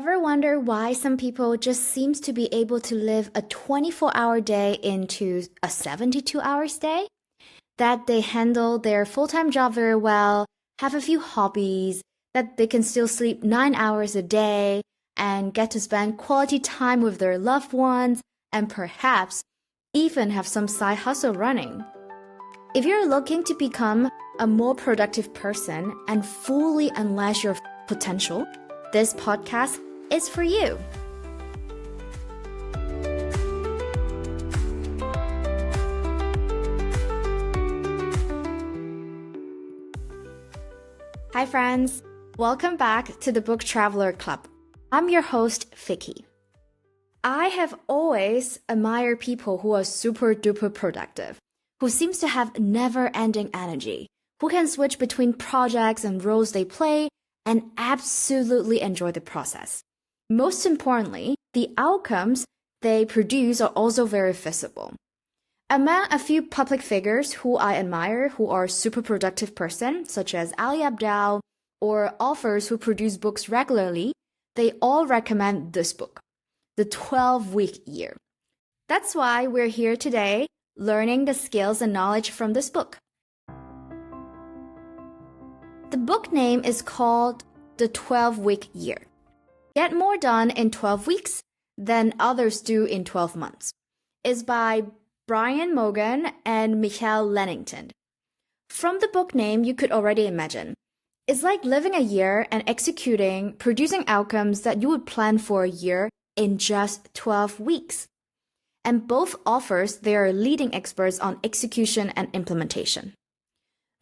Ever wonder why some people just seems to be able to live a 24-hour day into a 72-hour day? That they handle their full-time job very well, have a few hobbies, that they can still sleep 9 hours a day and get to spend quality time with their loved ones and perhaps even have some side hustle running. If you're looking to become a more productive person and fully unleash your potential, this podcast is for you. Hi friends, welcome back to the Book Traveler Club. I'm your host, Vicky. I have always admired people who are super duper productive, who seems to have never-ending energy, who can switch between projects and roles they play and absolutely enjoy the process. Most importantly, the outcomes they produce are also very visible. Among a few public figures who I admire who are super productive person, such as Ali Abdaal, or authors who produce books regularly, they all recommend this book, The 12-Week Year. That's why we're here today, learning the skills and knowledge from this book. The book name is called The 12-Week Year. Get more done in 12 weeks than others do in 12 months. It's by Brian Morgan and Michael Lennington. From the book name, you could already imagine. It's like living a year and producing outcomes that you would plan for a year in just 12 weeks. And both authors, they are leading experts on execution and implementation.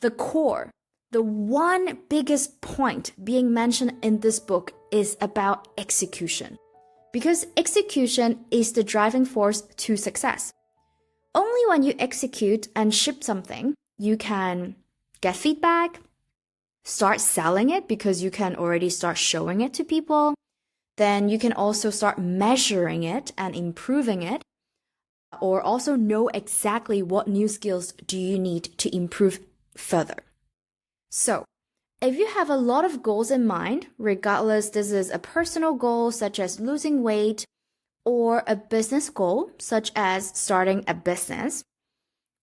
The core, the one biggest point being mentioned in this book is about execution. Because execution is the driving force to success. Only when you execute and ship something, you can get feedback, start selling it because you can already start showing it to people. Then you can also start measuring it and improving it, or also know exactly what new skills do you need to improve further. So, if you have a lot of goals in mind, regardless this is a personal goal such as losing weight, or a business goal such as starting a business,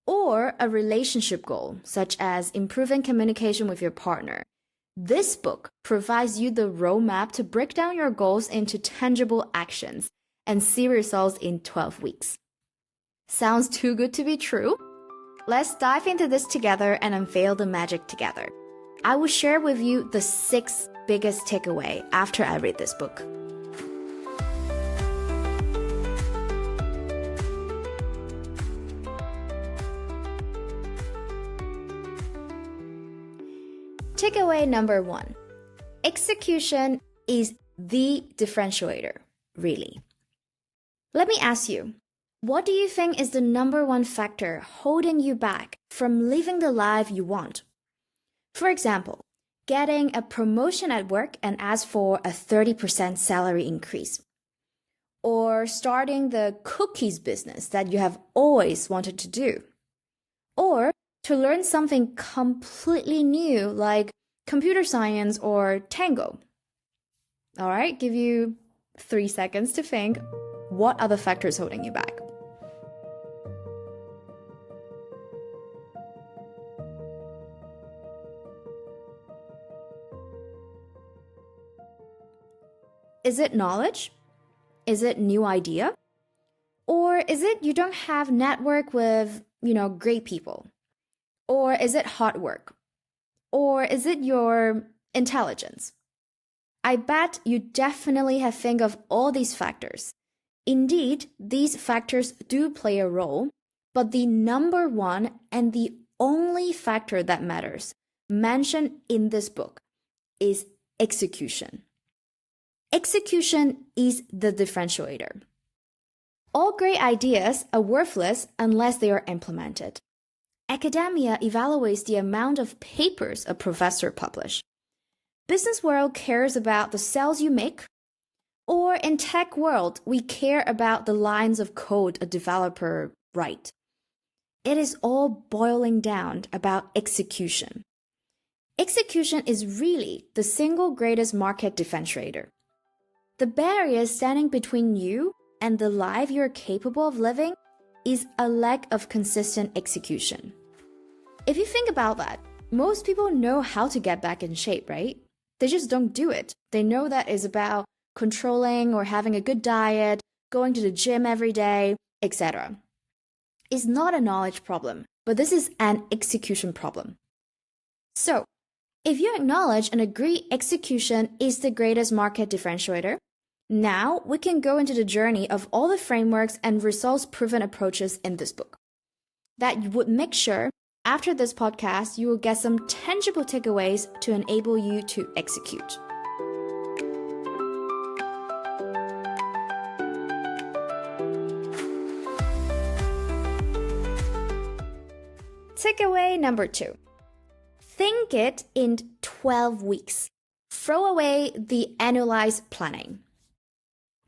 or a relationship goal such as improving communication with your partner, this book provides you the roadmap to break down your goals into tangible actions and see results in 12 weeks. Sounds too good to be true? Let's dive into this together and unveil the magic together. I will share with you the 6 biggest takeaways after I read this book. Takeaway number 1. Execution is the differentiator, really. Let me ask you, what do you think is the number 1 factor holding you back from living the life you want? For example, getting a promotion at work and ask for a 30% salary increase. Or starting the cookies business that you have always wanted to do. Or to learn something completely new like computer science or tango. All right, give you 3 seconds to think. What are the factors holding you back? Is it knowledge? Is it new idea? Or is it you don't have network with, great people? Or is it hard work? Or is it your intelligence? I bet you definitely have think of all these factors. Indeed, these factors do play a role, but the number 1 and the only factor that matters, mentioned in this book, is execution. Execution is the differentiator. All great ideas are worthless unless they are implemented. Academia evaluates the amount of papers a professor publishes. Business world cares about the sales you make. Or in tech world, we care about the lines of code a developer writes. It is all boiling down about execution. Execution is really the single greatest market differentiator. The barrier standing between you and the life you're capable of living is a lack of consistent execution. If you think about that, most people know how to get back in shape, right? They just don't do it. They know that it's about controlling or having a good diet, going to the gym every day, etc. It's not a knowledge problem, but this is an execution problem. So, if you acknowledge and agree execution is the greatest market differentiator, now we can go into the journey of all the frameworks and results-proven approaches in this book. That would make sure after this podcast you will get some tangible takeaways to enable you to execute. Takeaway number 2. Think it in 12 weeks. Throw away the annualized planning.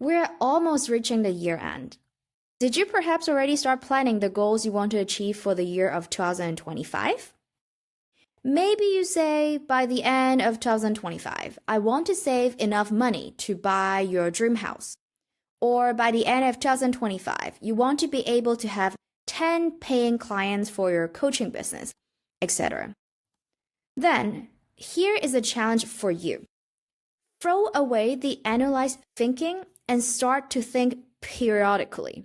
We're almost reaching the year end. Did you perhaps already start planning the goals you want to achieve for the year of 2025? Maybe you say by the end of 2025, I want to save enough money to buy your dream house. Or by the end of 2025, you want to be able to have 10 paying clients for your coaching business, etc. Then, here is a challenge for you. Throw away the analyzed thinking and start to think periodically.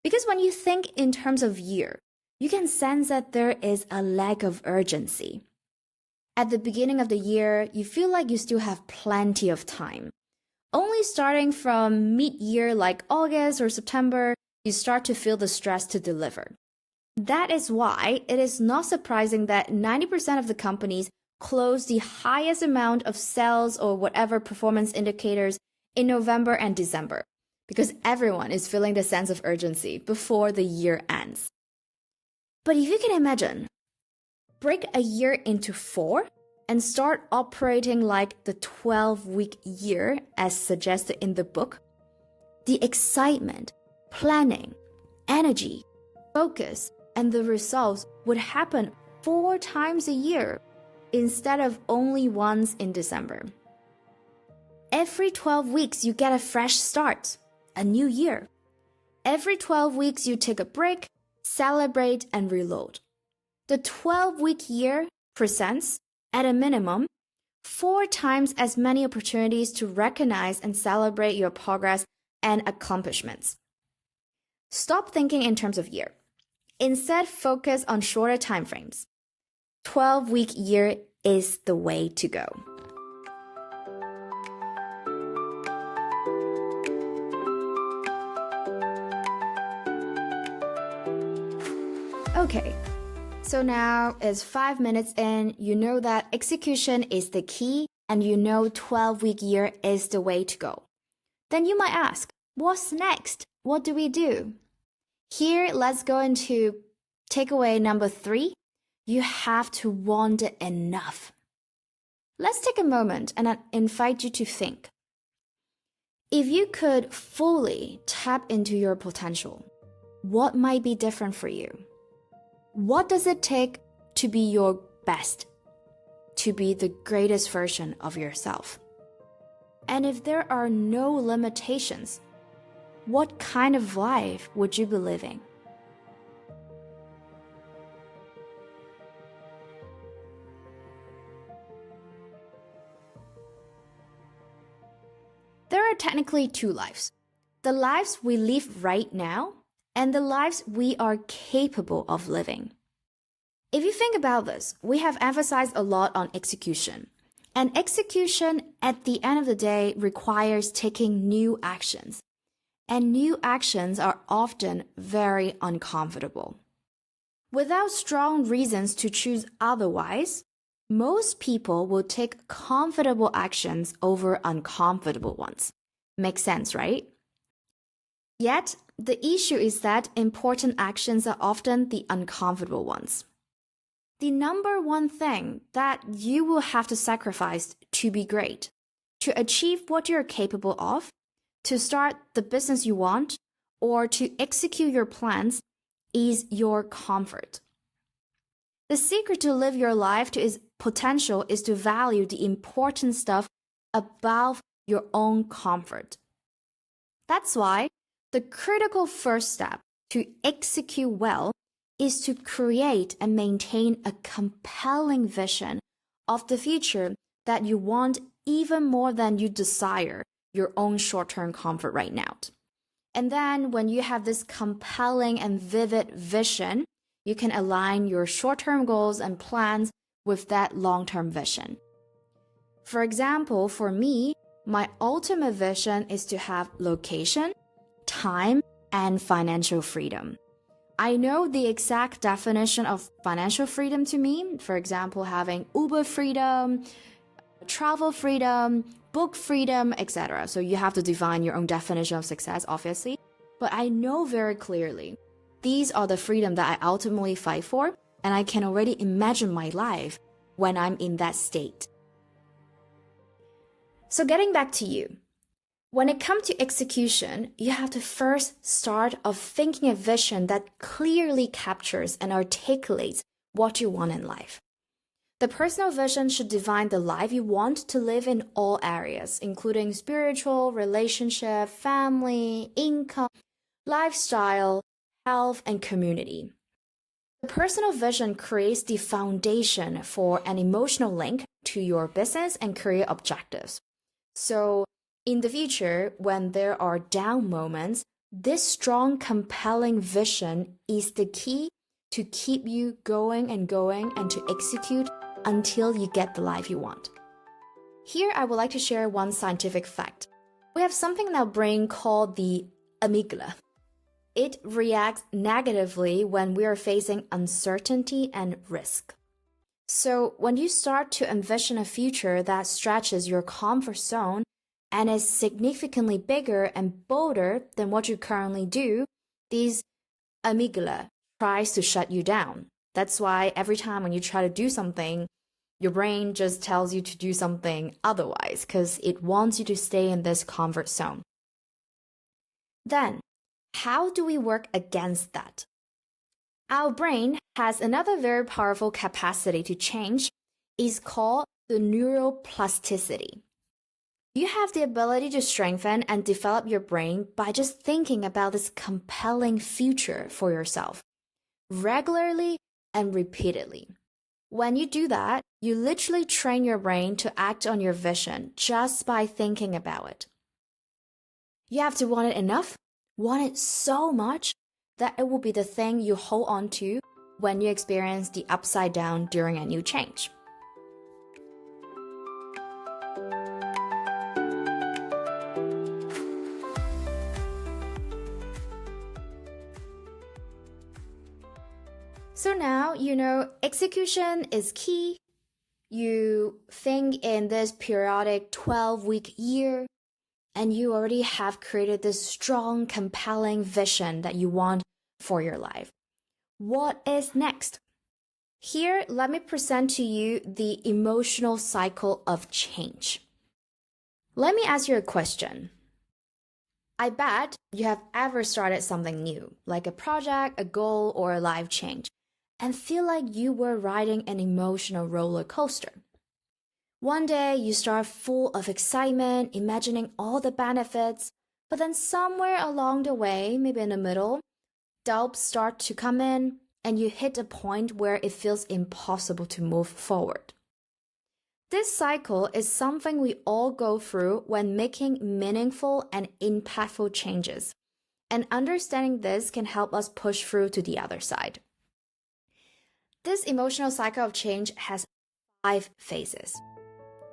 Because when you think in terms of year, you can sense that there is a lack of urgency. At the beginning of the year, you feel like you still have plenty of time. Only starting from mid-year like August or September, you start to feel the stress to deliver. That is why it is not surprising that 90% of the companies close the highest amount of sales or whatever performance indicators in November and December, because everyone is feeling the sense of urgency before the year ends. But if you can imagine, break a year into 4 and start operating like the 12-week year as suggested in the book, the excitement, planning, energy, focus, and the results would happen 4 times a year instead of only once in December. Every 12 weeks, you get a fresh start, a new year. Every 12 weeks, you take a break, celebrate, and reload. The 12-week year presents, at a minimum, 4 times as many opportunities to recognize and celebrate your progress and accomplishments. Stop thinking in terms of year. Instead, focus on shorter time frames. 12-week year is the way to go. Okay, so now it's 5 minutes in, you know that execution is the key and you know 12-week year is the way to go. Then you might ask, what's next? What do we do? Here, let's go into takeaway number 3. You have to want it enough. Let's take a moment and I invite you to think. If you could fully tap into your potential, what might be different for you? What does it take to be your best, to be the greatest version of yourself? And if there are no limitations, what kind of life would you be living? There are technically 2 lives. The lives we live right now and the lives we are capable of living. If you think about this, we have emphasized a lot on execution. And execution, at the end of the day, requires taking new actions. And new actions are often very uncomfortable. Without strong reasons to choose otherwise, most people will take comfortable actions over uncomfortable ones. Makes sense, right? Yet, the issue is that important actions are often the uncomfortable ones. The number one thing that you will have to sacrifice to be great, to achieve what you're capable of, to start the business you want, or to execute your plans is your comfort. The secret to live your life to its potential is to value the important stuff above your own comfort. That's why the critical first step to execute well is to create and maintain a compelling vision of the future that you want even more than you desire your own short-term comfort right now. And then when you have this compelling and vivid vision, you can align your short-term goals and plans with that long-term vision. For example, for me, my ultimate vision is to have location, time, and financial freedom. I know the exact definition of financial freedom to me. For example, having Uber freedom, travel freedom, book freedom, etc. So you have to define your own definition of success, obviously. But I know very clearly these are the freedom that I ultimately fight for, and I can already imagine my life when I'm in that state. So getting back to you, when it comes to execution, you have to first start of thinking a vision that clearly captures and articulates what you want in life. The personal vision should define the life you want to live in all areas, including spiritual, relationship, family, income, lifestyle, health, and community. The personal vision creates the foundation for an emotional link to your business and career objectives. So, in the future, when there are down moments, this strong, compelling vision is the key to keep you going and to execute until you get the life you want. Here, I would like to share one scientific fact. We have something in our brain called the amygdala. It reacts negatively when we are facing uncertainty and risk. So when you start to envision a future that stretches your comfort zone and is significantly bigger and bolder than what you currently do, these amygdala tries to shut you down. That's why every time when you try to do something, your brain just tells you to do something otherwise because it wants you to stay in this comfort zone. Then, how do we work against that? Our brain has another very powerful capacity to change. It's called the neuroplasticity. You have the ability to strengthen and develop your brain by just thinking about this compelling future for yourself, regularly and repeatedly. When you do that, you literally train your brain to act on your vision just by thinking about it. You have to want it enough, want it so much, that it will be the thing you hold on to when you experience the upside down during a new change. So now you know execution is key. You think in this periodic 12-week year, and you already have created this strong, compelling vision that you want for your life. What is next? Here, let me present to you the emotional cycle of change. Let me ask you a question. I bet you have ever started something new, like a project, a goal, or a life change, and feel like you were riding an emotional roller coaster. One day, you start full of excitement, imagining all the benefits, but then somewhere along the way, maybe in the middle, doubts start to come in, and you hit a point where it feels impossible to move forward. This cycle is something we all go through when making meaningful and impactful changes, and understanding this can help us push through to the other side. This emotional cycle of change has 5 phases.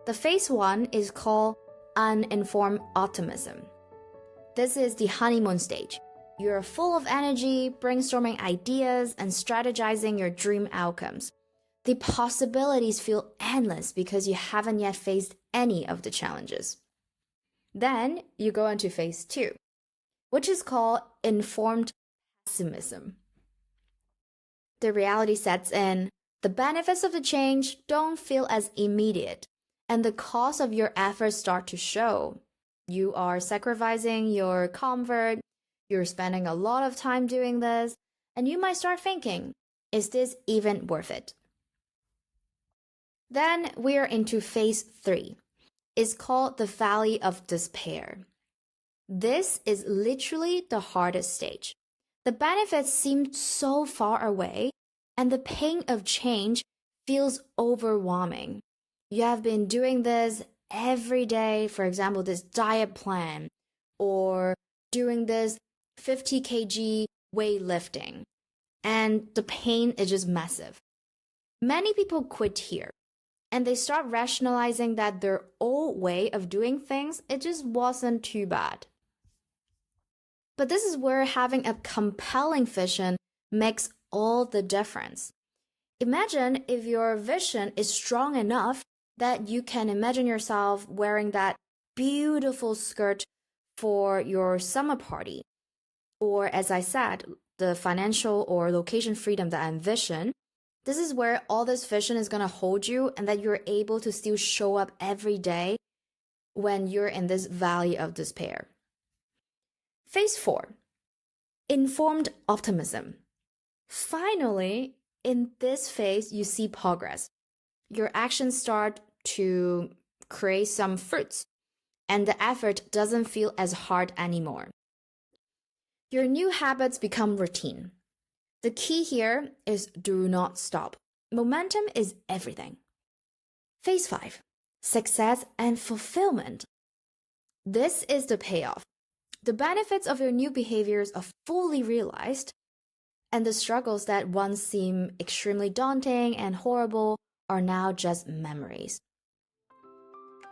The phase 1 is called uninformed optimism. This is the honeymoon stage. You're full of energy, brainstorming ideas, and strategizing your dream outcomes. The possibilities feel endless because you haven't yet faced any of the challenges. Then you go into phase 2, which is called informed pessimism. The reality sets in. The benefits of the change don't feel as immediate, and the cost of your efforts start to show. You are sacrificing your comfort, you're spending a lot of time doing this, and you might start thinking, is this even worth it? Then we are into phase 3, is called the Valley of Despair. This is literally the hardest stage. The benefits seem so far away, and the pain of change feels overwhelming. You have been doing this every day, for example, this diet plan, or doing this 50 kg weightlifting, and the pain is just massive. Many people quit here, and they start rationalizing that their old way of doing things, it just wasn't too bad. But this is where having a compelling vision makes all the difference. Imagine if your vision is strong enough that you can imagine yourself wearing that beautiful skirt for your summer party. Or, as I said, the financial or location freedom that I envision. This is where all this vision is going to hold you, and that you're able to still show up every day when you're in this valley of despair. Phase 4, informed optimism. Finally, in this phase, you see progress. Your actions start to create some fruits, and the effort doesn't feel as hard anymore. Your new habits become routine. The key here is do not stop. Momentum is everything. Phase 5, success and fulfillment. This is the payoff. The benefits of your new behaviors are fully realized, and the struggles that once seemed extremely daunting and horrible are now just memories.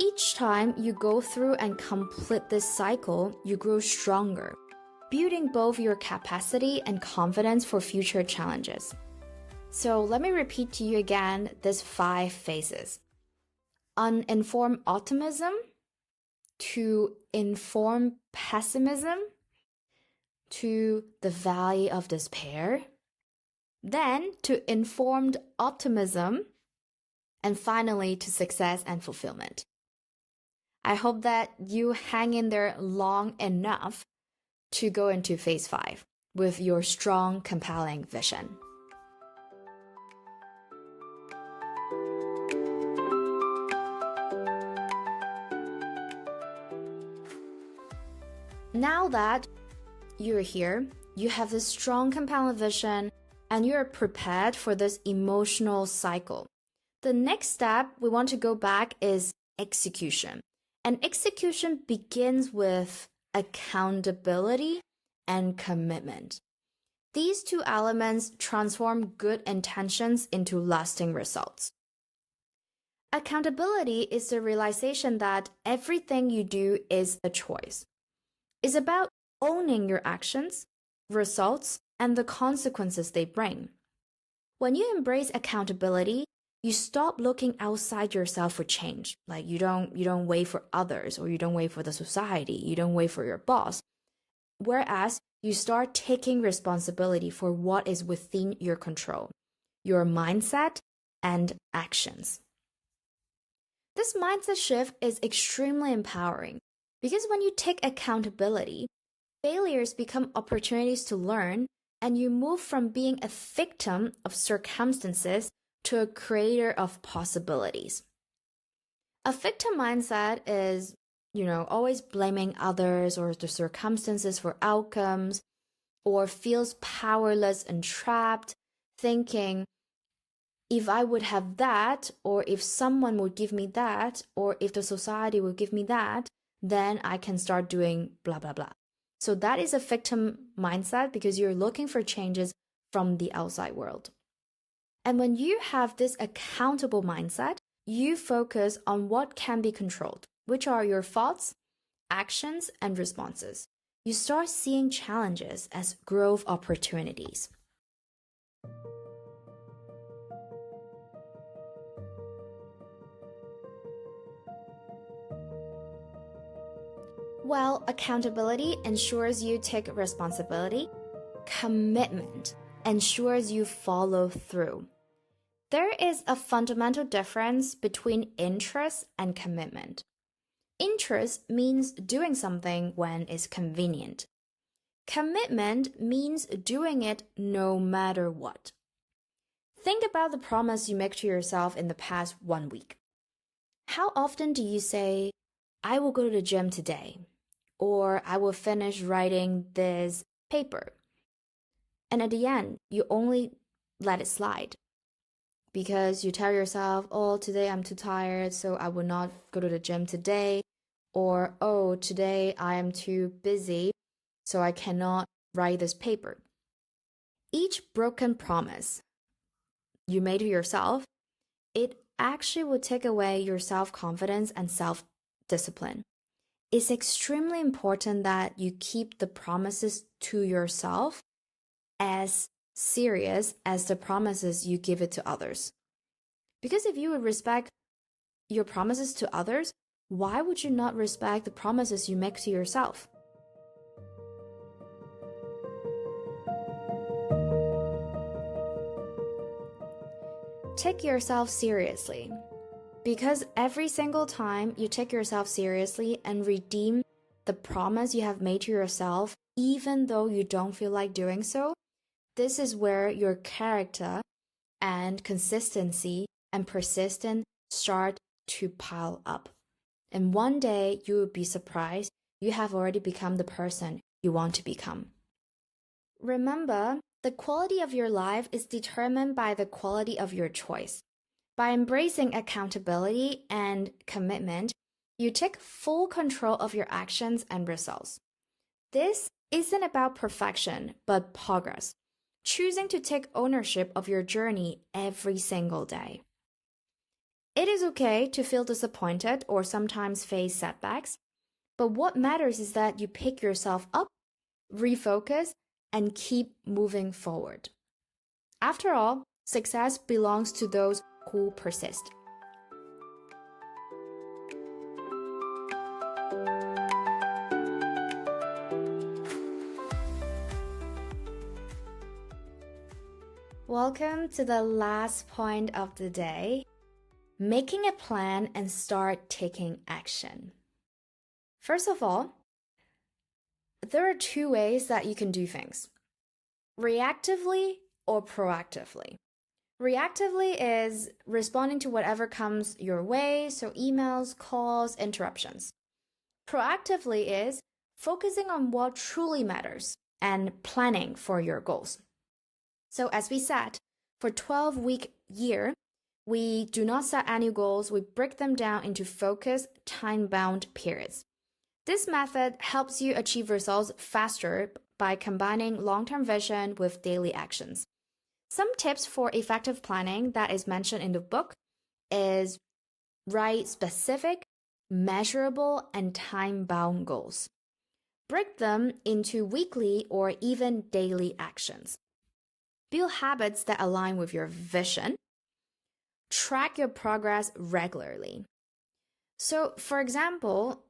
Each time you go through and complete this cycle, you grow stronger, building both your capacity and confidence for future challenges. So let me repeat to you again these 5 phases. Uninformed optimism, to informed pessimism, to the valley of despair, then to informed optimism, and finally to success and fulfillment. I hope that you hang in there long enough to go into phase 5 with your strong, compelling vision. Now that you're here, you have this strong, compelling vision, and you're prepared for this emotional cycle. The next step we want to go back is execution. And execution begins with accountability and commitment. These 2 elements transform good intentions into lasting results. Accountability is the realization that everything you do is a choice. It's about owning your actions, results, and the consequences they bring. When you embrace accountability, you stop looking outside yourself for change. Like you don't wait for others, or you don't wait for the society, you don't wait for your boss. Whereas you start taking responsibility for what is within your control, your mindset and actions. This mindset shift is extremely empowering because when you take accountability, failures become opportunities to learn, and you move from being a victim of circumstances to a creator of possibilities. A victim mindset is, always blaming others or the circumstances for outcomes, or feels powerless and trapped, thinking, if I would have that, or if someone would give me that, or if the society would give me that, then I can start doing blah, blah, blah. So that is a victim mindset because you're looking for changes from the outside world. And when you have this accountable mindset, you focus on what can be controlled, which are your thoughts, actions, and responses. You start seeing challenges as growth opportunities. Well, accountability ensures you take responsibility. Commitment ensures you follow through. There is a fundamental difference between interest and commitment. Interest means doing something when it's convenient. Commitment means doing it no matter what. Think about the promise you make to yourself in the past 1 week. How often do you say, I will go to the gym today, or I will finish writing this paper. And at the end, you only let it slide because you tell yourself, oh, today I'm too tired, so I will not go to the gym today. Or, oh, today I am too busy, so I cannot write this paper. Each broken promise you made to yourself, it actually will take away your self-confidence and self-discipline. It's extremely important that you keep the promises to yourself as serious as the promises you give it to others. Because if you would respect your promises to others, why would you not respect the promises you make to yourself? Take yourself seriously. Because every single time you take yourself seriously and redeem the promise you have made to yourself, even though you don't feel like doing so, this is where your character and consistency and persistence start to pile up. And one day you will be surprised you have already become the person you want to become. Remember, the quality of your life is determined by the quality of your choice. By embracing accountability and commitment, you take full control of your actions and results. This isn't about perfection, but progress, choosing to take ownership of your journey every single day. It is okay to feel disappointed or sometimes face setbacks, but what matters is that you pick yourself up, refocus, and keep moving forward. After all, success belongs to those who persist. Welcome to the last point of the day, making a plan and start taking action. First of all, there are two ways that you can do things: reactively or proactively. Reactively is responding to whatever comes your way, so emails, calls, interruptions. Proactively is focusing on what truly matters and planning for your goals. So as we said, for 12-week year, we do not set annual goals, we break them down into focused, time-bound periods. This method helps you achieve results faster by combining long-term vision with daily actions. Some tips for effective planning that is mentioned in the book is write specific, measurable, and time-bound goals. Break them into weekly or even daily actions. Build habits that align with your vision. Track your progress regularly. So, for example,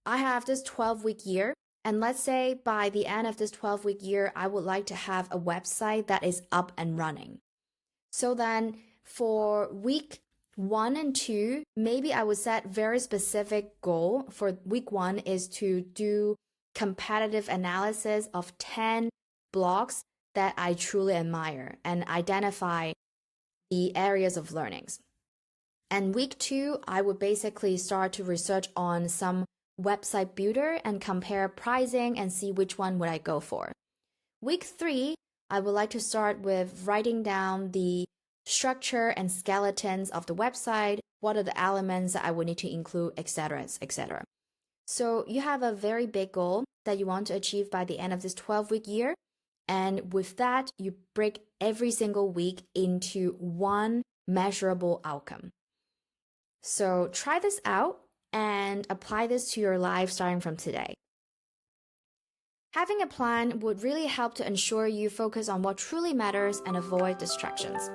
I have this 12-week year, and let's say by the end of this 12-week year, I would like to have a website that is up and running. So then for week 1 and 2, maybe I would set very specific goal. For week 1 is to do competitive analysis of 10 blogs that I truly admire and identify the areas of learnings. And week 2, I would basically start to research on some website builder and compare pricing and see which one would I go for. Week 3, I would like to start with writing down the structure and skeletons of the website, what are the elements that I would need to include, etc., etc. So you have a very big goal that you want to achieve by the end of this 12-week year. And with that, you break every single week into one measurable outcome. So try this out and apply this to your life starting from today. Having a plan would really help to ensure you focus on what truly matters and avoid distractions.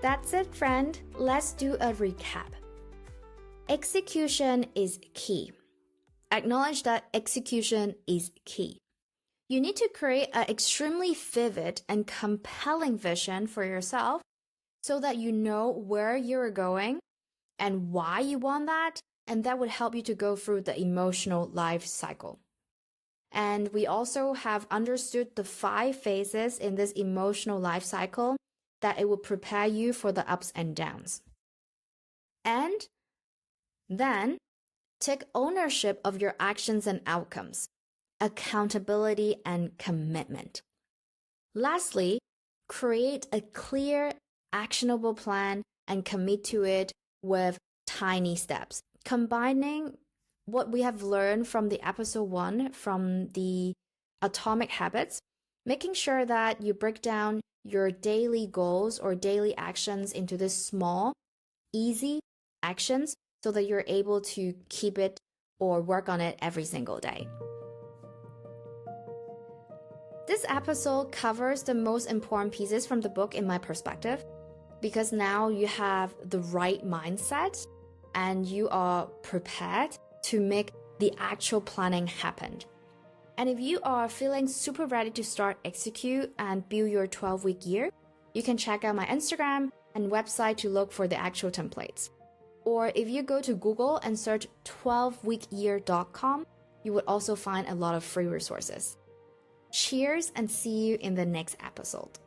That's it, friend. Let's do a recap. Execution is key. Acknowledge that execution is key. You need to create an extremely vivid and compelling vision for yourself so that you know where you're going and why you want that, and that would help you to go through the emotional life cycle. And we also have understood the 5 phases in this emotional life cycle that it will prepare you for the ups and downs. And then take ownership of your actions and outcomes, accountability and commitment. Lastly, create a clear, actionable plan and commit to it with tiny steps, combining what we have learned from the episode 1 from the atomic habits, making sure that you break down your daily goals or daily actions into this small, easy actions so that you're able to keep it or work on it every single day. This episode covers the most important pieces from the book in my perspective, because now you have the right mindset and you are prepared to make the actual planning happen. And if you are feeling super ready to start execute and build your 12-week year, you can check out my Instagram and website to look for the actual templates. Or if you go to Google and search 12weekyear.com, you would also find a lot of free resources. Cheers and see you in the next episode.